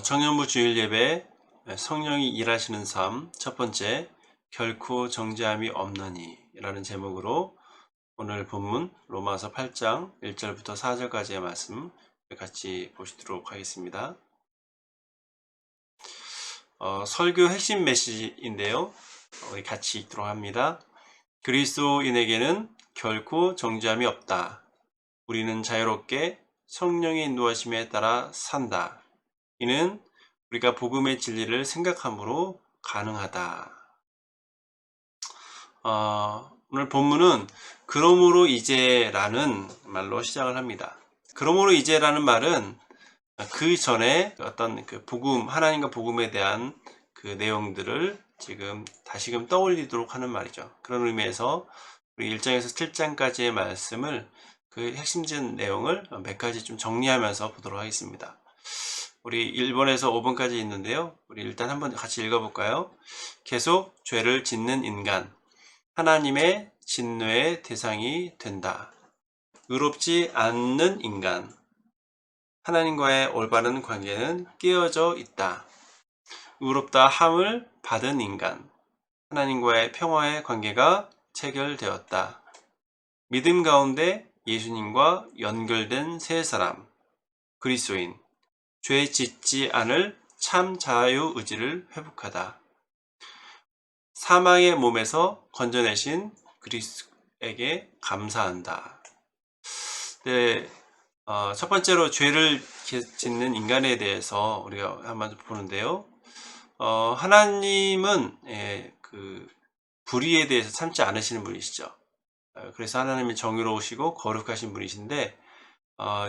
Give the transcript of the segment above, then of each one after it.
청년부 주일 예배 성령이 일하시는 삶 첫 번째, 결코 정죄함이 없나니 라는 제목으로 오늘 본문 로마서 8장 1절부터 4절까지의 말씀 같이 보시도록 하겠습니다. 설교 핵심 메시지인데요, 우리 같이 읽도록 합니다. 그리스도인에게는 결코 정죄함이 없다. 우리는 자유롭게 성령의 인도하심에 따라 산다. 이는 우리가 복음의 진리를 생각함으로 가능하다. 오늘 본문은 그러므로 이제라는 말로 시작을 합니다. 그러므로 이제라는 말은 그 전에 어떤 그 복음, 하나님과 복음에 대한 그 내용들을 지금 다시금 떠올리도록 하는 말이죠. 그런 의미에서 우리 1장에서 7장까지의 말씀을 그 핵심적인 내용을 몇 가지 좀 정리하면서 보도록 하겠습니다. 우리 1번에서 5번까지 있는데요. 우리 일단 한번 같이 읽어볼까요? 계속 죄를 짓는 인간, 하나님의 진노의 대상이 된다. 의롭지 않는 인간, 하나님과의 올바른 관계는 깨어져 있다. 의롭다 함을 받은 인간, 하나님과의 평화의 관계가 체결되었다. 믿음 가운데 예수님과 연결된 세 사람, 그리스도인, 죄 짓지 않을 참 자유의지를 회복하다. 사망의 몸에서 건져내신 그리스도에게 감사한다. 네, 첫 번째로 죄를 짓는 인간에 대해서 우리가 한번 보는데요. 하나님은 그 불의에 대해서 참지 않으시는 분이시죠. 그래서 하나님이 정의로우시고 거룩하신 분이신데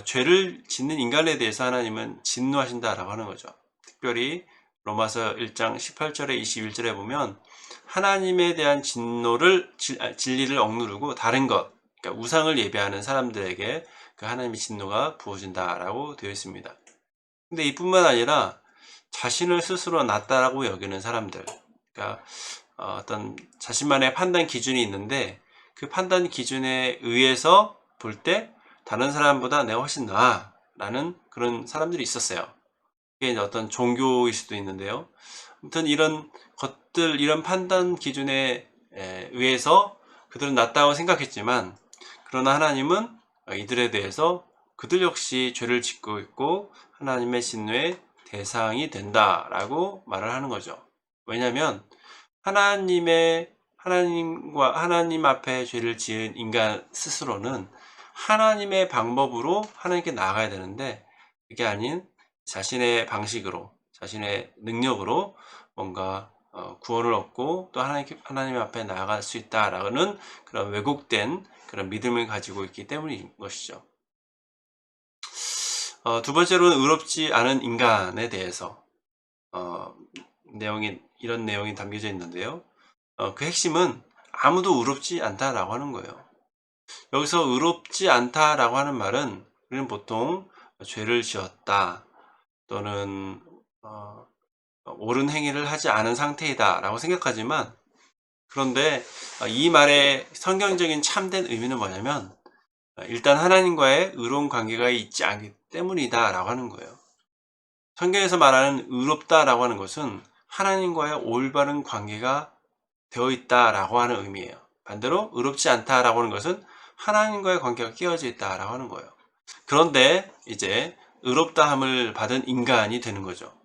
죄를 짓는 인간에 대해서 하나님은 진노하신다라고 하는 거죠. 특별히 로마서 1장 18절에 21절에 보면 하나님에 대한 진리를 억누르고 다른 것, 그러니까 우상을 예배하는 사람들에게 그 하나님의 진노가 부어진다라고 되어 있습니다. 근데 이뿐만 아니라 자신을 스스로 낫다라고 여기는 사람들, 그러니까 어떤 자신만의 판단 기준이 있는데 그 판단 기준에 의해서 볼 때 다른 사람보다 내가 훨씬 나아 라는 그런 사람들이 있었어요. 이게 이제 어떤 종교일 수도 있는데요. 아무튼 이런 것들, 이런 판단 기준에 의해서 그들은 낫다고 생각했지만, 그러나 하나님은 이들에 대해서 그들 역시 죄를 짓고 있고 하나님의 진노의 대상이 된다라고 말을 하는 거죠. 왜냐하면 하나님 앞에 죄를 지은 인간 스스로는 하나님의 방법으로 하나님께 나아가야 되는데, 그게 아닌 자신의 방식으로, 자신의 능력으로 뭔가 구원을 얻고 또 하나님 앞에 나아갈 수 있다라는 그런 왜곡된 그런 믿음을 가지고 있기 때문인 것이죠. 두 번째로는 의롭지 않은 인간에 대해서 이런 내용이 담겨져 있는데요. 그 핵심은 아무도 의롭지 않다라고 하는 거예요. 여기서 의롭지 않다라고 하는 말은 우리는 보통 죄를 지었다 또는 옳은 행위를 하지 않은 상태이다 라고 생각하지만, 그런데 이 말의 성경적인 참된 의미는 뭐냐면 일단 하나님과의 의로운 관계가 있지 않기 때문이다 라고 하는 거예요. 성경에서 말하는 의롭다 라고 하는 것은 하나님과의 올바른 관계가 되어 있다 라고 하는 의미예요. 반대로 의롭지 않다 라고 하는 것은 하나님과의 관계가 깨어져 있다 라고 하는 거예요. 그런데 이제 의롭다함을 받은 인간이 되는 거죠.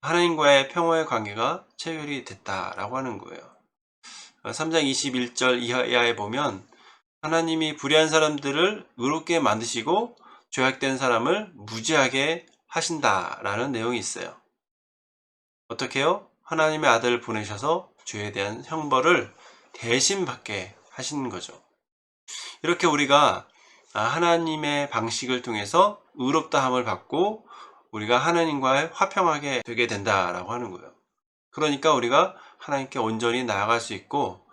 하나님과의 평화의 관계가 체결이 됐다라고 하는 거예요. 3장 21절 이하에 보면 하나님이 불의한 사람들을 의롭게 만드시고 죄악된 사람을 무죄하게 하신다라는 내용이 있어요. 어떻게 해요? 하나님의 아들을 보내셔서 죄에 대한 형벌을 대신 받게 하시는 거죠. 이렇게 우리가 하나님의 방식을 통해서 의롭다함을 받고 우리가 하나님과 화평하게 되게 된다라고 하는 거예요. 그러니까 우리가 하나님께 온전히 나아갈 수 있고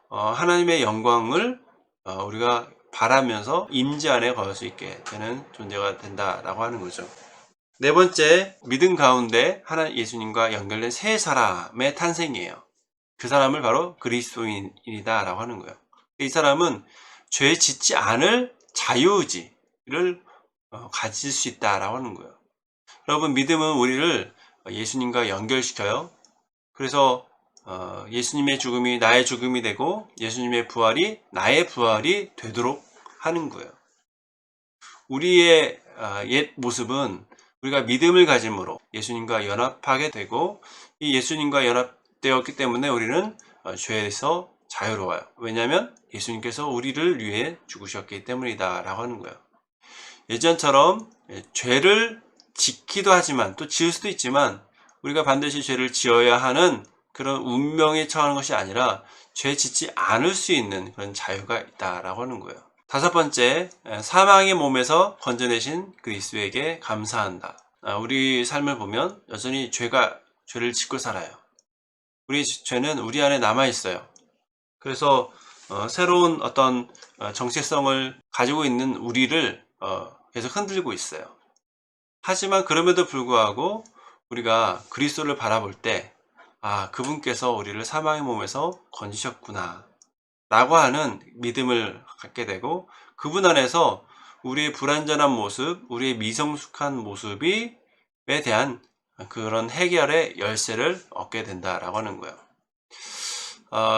하나님의 영광을 우리가 바라면서 임재 안에 거할 수 있게 되는 존재가 된다라고 하는 거죠. 네 번째, 믿음 가운데 예수님과 연결된 세 사람의 탄생이에요. 그 사람을 바로 그리스도인이다 라고 하는 거예요. 이 사람은 죄 짓지 않을 자유의지를 가질 수 있다라고 하는 거예요. 여러분, 믿음은 우리를 예수님과 연결시켜요. 그래서 예수님의 죽음이 나의 죽음이 되고 예수님의 부활이 나의 부활이 되도록 하는 거예요. 우리의 옛 모습은 우리가 믿음을 가짐으로 예수님과 연합하게 되고, 이 예수님과 연합되었기 때문에 우리는 죄에서 자유로워요. 왜냐하면 예수님께서 우리를 위해 죽으셨기 때문이다 라고 하는 거예요. 예전처럼 죄를 짓기도 하지만 또 지을 수도 있지만, 우리가 반드시 죄를 지어야 하는 그런 운명에 처하는 것이 아니라 죄 짓지 않을 수 있는 그런 자유가 있다라고 하는 거예요. 다섯 번째, 사망의 몸에서 건져내신 그리스도에게 감사한다. 우리 삶을 보면 여전히 죄를 짓고 살아요. 우리 죄는 우리 안에 남아 있어요. 그래서 새로운 어떤 정체성을 가지고 있는 우리를 계속 흔들고 있어요. 하지만 그럼에도 불구하고 우리가 그리스도를 바라볼 때, 그분께서 우리를 사망의 몸에서 건지셨구나 라고 하는 믿음을 갖게 되고, 그분 안에서 우리의 불완전한 모습, 우리의 미성숙한 모습에 대한 그런 해결의 열쇠를 얻게 된다라고 하는 거예요.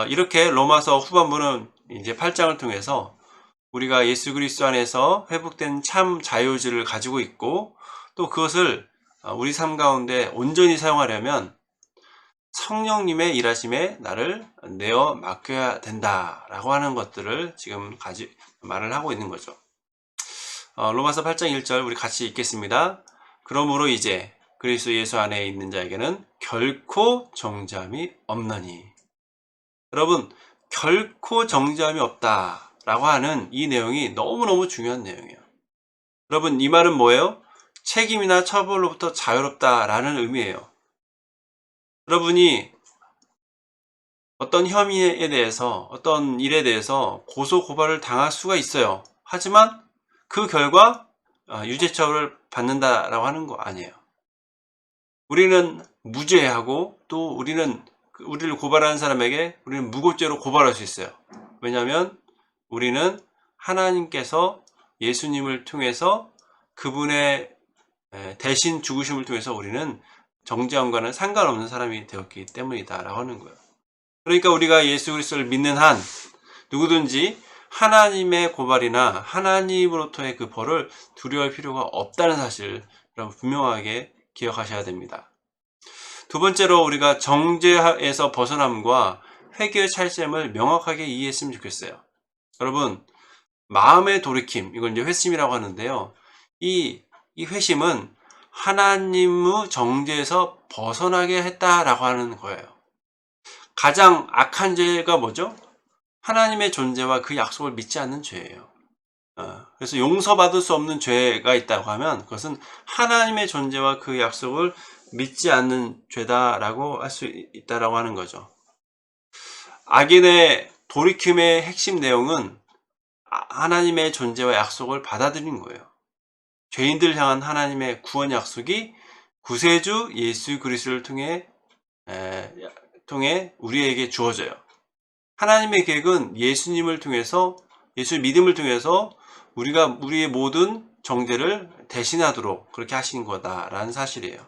이렇게 로마서 후반부는 이제 8장을 통해서 우리가 예수 그리스도 안에서 회복된 참 자유의지를 가지고 있고, 또 그것을 우리 삶 가운데 온전히 사용하려면 성령님의 일하심에 나를 내어 맡겨야 된다라고 하는 것들을 지금 말을 하고 있는 거죠. 로마서 8장 1절 우리 같이 읽겠습니다. 그러므로 이제 그리스도 예수 안에 있는 자에게는 결코 정죄함이 없나니. 여러분, 결코 정죄함이 없다라고 하는 이 내용이 너무너무 중요한 내용이에요. 여러분, 이 말은 뭐예요? 책임이나 처벌로부터 자유롭다라는 의미예요. 여러분이 어떤 혐의에 대해서, 어떤 일에 대해서 고소 고발을 당할 수가 있어요. 하지만 그 결과 유죄 처벌을 받는다라고 하는 거 아니에요. 우리는 무죄하고, 또 우리를 고발하는 사람에게 우리는 무고죄로 고발할 수 있어요. 왜냐하면 우리는 하나님께서 예수님을 통해서 그분의 대신 죽으심을 통해서 우리는 정죄함과는 상관없는 사람이 되었기 때문이다 라고 하는 거예요. 그러니까 우리가 예수 그리스도를 믿는 한 누구든지 하나님의 고발이나 하나님으로부터의 그 벌을 두려워할 필요가 없다는 사실을 여러분 분명하게 기억하셔야 됩니다. 두 번째로, 우리가 정죄에서 벗어남과 회개의 차이점을 명확하게 이해했으면 좋겠어요. 여러분, 마음의 돌이킴, 이걸 이제 회심이라고 하는데요. 이 회심은 하나님의 정죄에서 벗어나게 했다라고 하는 거예요. 가장 악한 죄가 뭐죠? 하나님의 존재와 그 약속을 믿지 않는 죄예요. 그래서 용서받을 수 없는 죄가 있다고 하면 그것은 하나님의 존재와 그 약속을 믿지 않는 죄다라고 할 수 있다라고 하는 거죠. 악인의 돌이킴의 핵심 내용은 하나님의 존재와 약속을 받아들이는 거예요. 죄인들 향한 하나님의 구원 약속이 구세주 예수 그리스도를 통해 우리에게 주어져요. 하나님의 계획은 예수님을 통해서, 예수 믿음을 통해서 우리가 우리의 모든 정죄를 대신하도록 그렇게 하신 거다라는 사실이에요.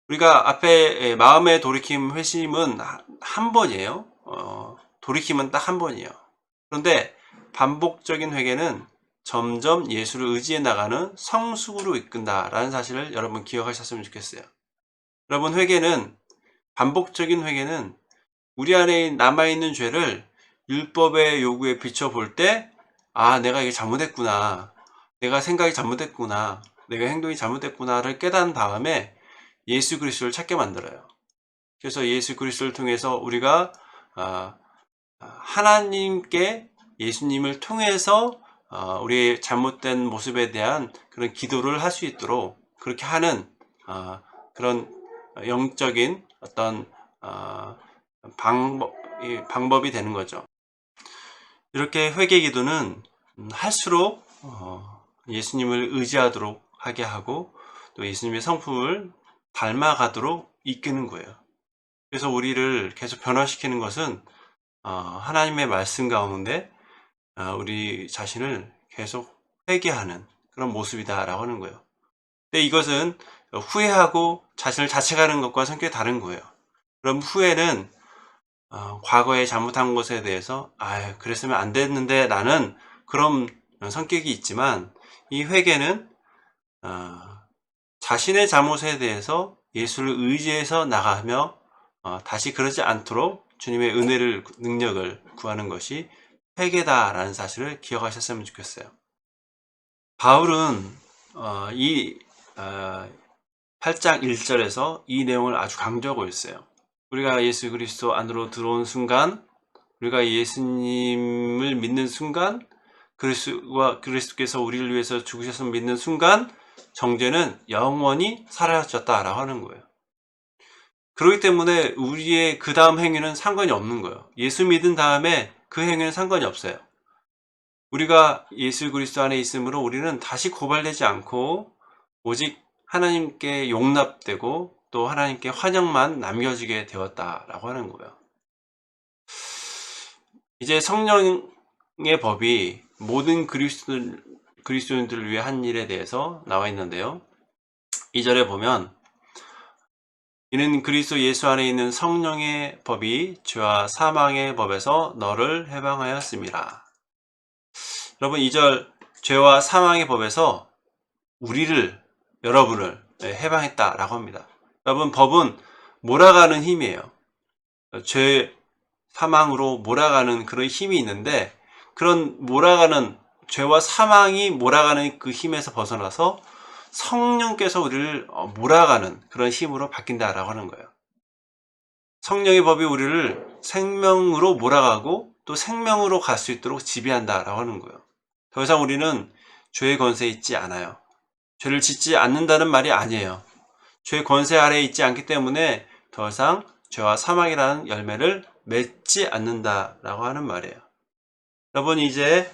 우리가 앞에 마음의 돌이킴 회심은 한 번이에요. 돌이킴은 딱 한 번이에요. 그런데 반복적인 회개는 점점 예수를 의지해 나가는 성숙으로 이끈다라는 사실을 여러분 기억하셨으면 좋겠어요. 여러분, 반복적인 회개는 우리 안에 남아있는 죄를 율법의 요구에 비춰볼 때, 내가 이게 잘못했구나, 내가 생각이 잘못했구나, 내가 행동이 잘못했구나를 깨달은 다음에 예수 그리스도를 찾게 만들어요. 그래서 예수 그리스도를 통해서 우리가 하나님께 예수님을 통해서 우리의 잘못된 모습에 대한 그런 기도를 할 수 있도록 그렇게 하는 그런 영적인 어떤 방법이 되는 거죠. 이렇게 회개 기도는 할수록 예수님을 의지하도록 하게 하고, 또 예수님의 성품을 닮아가도록 이끄는 거예요. 그래서 우리를 계속 변화시키는 것은 하나님의 말씀 가운데 우리 자신을 계속 회개하는 그런 모습이다 라고 하는 거예요. 근데 이것은 후회하고 자신을 자책하는 것과 성격이 다른 거예요. 그럼 후회는 과거에 잘못한 것에 대해서 그랬으면 안 됐는데 라는 그런 성격이 있지만, 이 회개는 자신의 잘못에 대해서 예수를 의지해서 나가며 다시 그러지 않도록 주님의 은혜를, 능력을 구하는 것이 회개다라는 사실을 기억하셨으면 좋겠어요. 바울은 이 8장 1절에서 이 내용을 아주 강조하고 있어요. 우리가 예수 그리스도 안으로 들어온 순간, 우리가 예수님을 믿는 순간, 그리스도께서 우리를 위해서 죽으셔서 믿는 순간 정죄는 영원히 사라졌다라고 하는 거예요. 그렇기 때문에 우리의 그 다음 행위는 상관이 없는 거예요. 예수 믿은 다음에 그 행위는 상관이 없어요. 우리가 예수 그리스도 안에 있으므로 우리는 다시 고발되지 않고 오직 하나님께 용납되고 또 하나님께 환영만 남겨지게 되었다라고 하는 거예요. 이제 성령의 법이 모든 그리스도인들을 위해 한 일에 대해서 나와 있는데요. 2절에 보면, 이는 그리스도 예수 안에 있는 성령의 법이 죄와 사망의 법에서 너를 해방하였습니다. 여러분, 2절 죄와 사망의 법에서 여러분을 해방했다라고 합니다. 여러분, 법은 몰아가는 힘이에요. 죄, 사망으로 몰아가는 그런 힘이 있는데, 그런 죄와 사망이 몰아가는 그 힘에서 벗어나서 성령께서 우리를 몰아가는 그런 힘으로 바뀐다라고 하는 거예요. 성령의 법이 우리를 생명으로 몰아가고 또 생명으로 갈 수 있도록 지배한다라고 하는 거예요. 더 이상 우리는 죄의 권세에 있지 않아요. 죄를 짓지 않는다는 말이 아니에요. 죄의 권세 아래에 있지 않기 때문에 더 이상 죄와 사망이라는 열매를 맺지 않는다라고 하는 말이에요. 여러분, 이제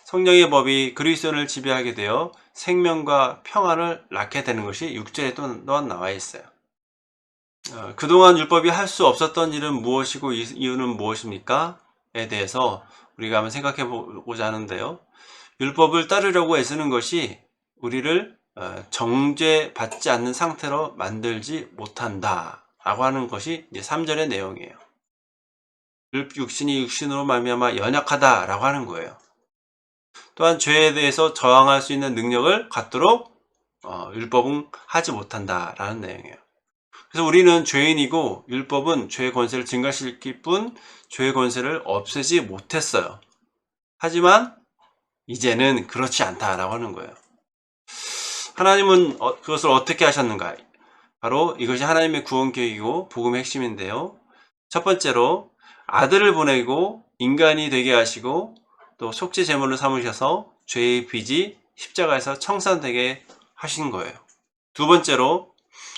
성령의 법이 그리스도인을 지배하게 되어 생명과 평안을 낳게 되는 것이 6절에 또한 나와 있어요. 그동안 율법이 할 수 없었던 일은 무엇이고 이유는 무엇입니까? 에 대해서 우리가 한번 생각해 보고자 하는데요. 율법을 따르려고 애쓰는 것이 우리를 정죄받지 않는 상태로 만들지 못한다 라고 하는 것이 이제 3절의 내용이에요. 육신이 육신으로 말미암아 연약하다 라고 하는 거예요. 또한 죄에 대해서 저항할 수 있는 능력을 갖도록 율법은 하지 못한다 라는 내용이에요. 그래서 우리는 죄인이고 율법은 죄의 권세를 증가시킬 뿐 죄의 권세를 없애지 못했어요. 하지만 이제는 그렇지 않다라고 하는 거예요. 하나님은 그것을 어떻게 하셨는가? 바로 이것이 하나님의 구원 계획이고 복음의 핵심인데요. 첫 번째로 아들을 보내고 인간이 되게 하시고 또 속죄 제물을 삼으셔서 죄의 빚이 십자가에서 청산되게 하신 거예요. 두 번째로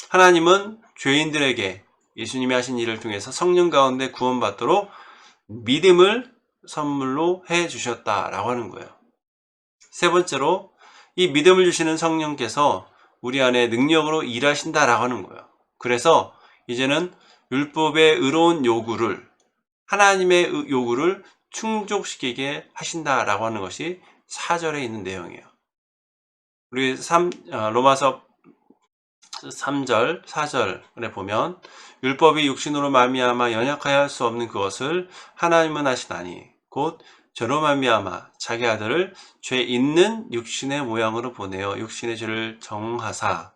하나님은 죄인들에게 예수님이 하신 일을 통해서 성령 가운데 구원받도록 믿음을 선물로 해 주셨다라고 하는 거예요. 세 번째로 이 믿음을 주시는 성령께서 우리 안에 능력으로 일하신다라고 하는 거예요. 그래서 이제는 율법의 의로운 요구를, 하나님의 요구를 충족시키게 하신다라고 하는 것이 4절에 있는 내용이에요. 우리 로마서 3절, 4절에 보면 율법이 육신으로 말미암아 연약하여 할 수 없는 그것을 하나님은 하시나니 곧 죄로 말미암아 자기 아들을 죄 있는 육신의 모양으로 보내어 육신의 죄를 정하사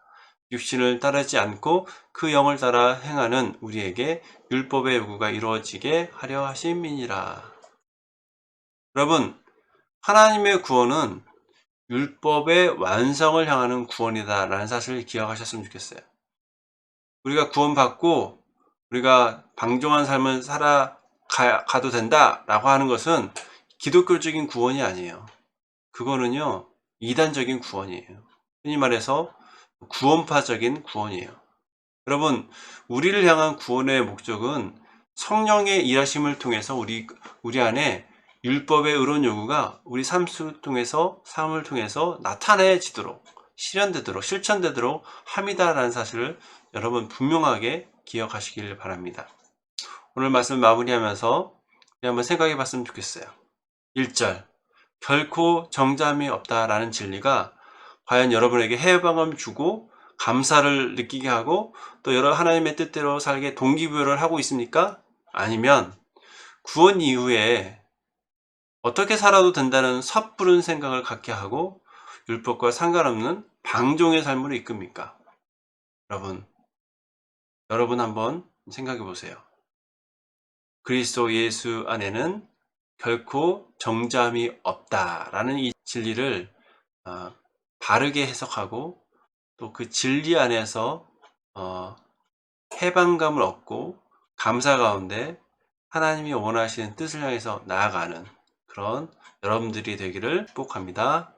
육신을 따르지 않고 그 영을 따라 행하는 우리에게 율법의 요구가 이루어지게 하려 하심이니라. 여러분, 하나님의 구원은 율법의 완성을 향하는 구원이다 라는 사실을 기억하셨으면 좋겠어요. 우리가 구원받고 우리가 방종한 삶을 살아가도 된다 라고 하는 것은 기독교적인 구원이 아니에요. 그거는요, 이단적인 구원이에요. 흔히 말해서 구원파적인 구원이에요. 여러분, 우리를 향한 구원의 목적은 성령의 일하심을 통해서 우리 안에 율법의 의로운 요구가 우리 삶을 통해서 나타내지도록, 실현되도록, 실천되도록 함이다라는 사실을 여러분 분명하게 기억하시길 바랍니다. 오늘 말씀 마무리하면서 한번 생각해 봤으면 좋겠어요. 1절, 결코 정잠이 없다라는 진리가 과연 여러분에게 해방감을 주고 감사를 느끼게 하고 또 여러 하나님의 뜻대로 살게 동기부여를 하고 있습니까? 아니면 구원 이후에 어떻게 살아도 된다는 섣부른 생각을 갖게 하고 율법과 상관없는 방종의 삶으로 이끕니까? 여러분 한번 생각해 보세요. 그리스도 예수 안에는 결코 정잠이 없다라는 이 진리를 바르게 해석하고 또 그 진리 안에서 해방감을 얻고 감사 가운데 하나님이 원하시는 뜻을 향해서 나아가는 그런 여러분들이 되기를 축복합니다.